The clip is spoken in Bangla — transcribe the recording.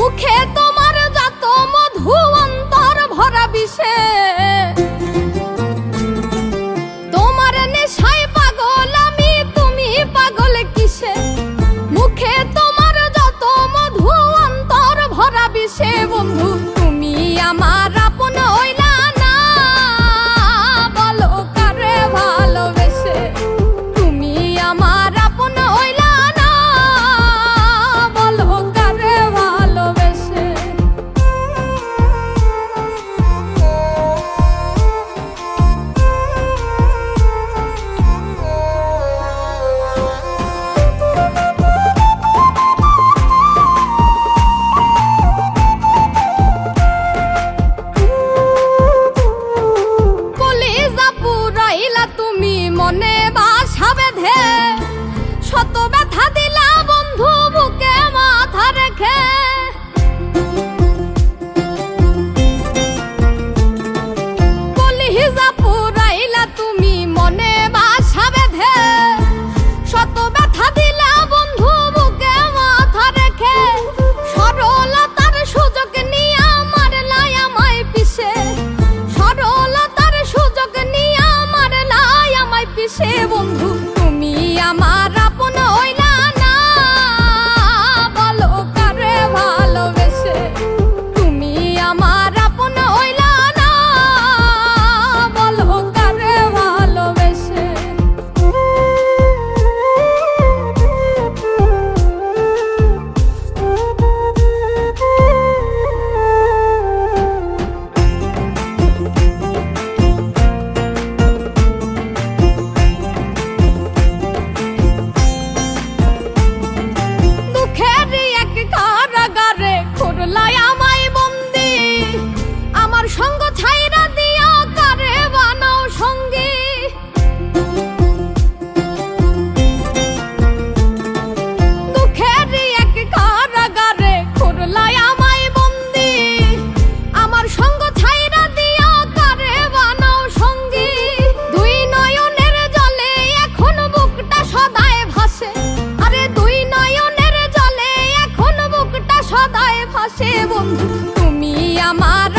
মুখে তোমার যত মধু অন্তর ভরা বিষে তোমার নেশায় পাগল আমি তুমি পাগল কিসে মুখে তোমার যত মধু অন্তর ভরা বিষে বন্ধু তুমি আমার আপন হইলা না বলো কারে ভালোবেসে তুমি আমার আপন হইলা না বলো কারে ভালোবেসে কলিজা পুরাইলা তুমি মনে বাসা বেঁধে শত ব্যথা দিলা বন্ধু বুকে মাথা রেখে কলিজা পুরাইলা তুমি মনে বাসা বেঁধে শত ব্যথা দিলা বন্ধু বুকে মাথা রেখে সরলতার সুযোগ নিয়ে আমার লাই আমায় পিছে সরলতার সুযোগ নিয়ে আমার লাই আমায় পিছে বন্ধু তুমি আমার আপন হইলা না বলো কারে ভালোবেসে তুমি আমার আপন হইলা না বলো কারে ভালোবেসে দুঃখের এক কারাগারে খুরলাই আমায় বন্দি আমার সঙ্গ ছাইরা দিয়া কারে বানাও সঙ্গী দুঃখের এক কারাগারে খুরলাই আমায় বন্দি আমার সঙ্গ ছাইরা দিয়া কারে বানাও সঙ্গী দুই নয়নের জলে এখন বুকটা সদায় ভাসে আরে দুই নয়নের জলে এখন বুকটা সদায় ভাসে বন্ধু তুমি আমার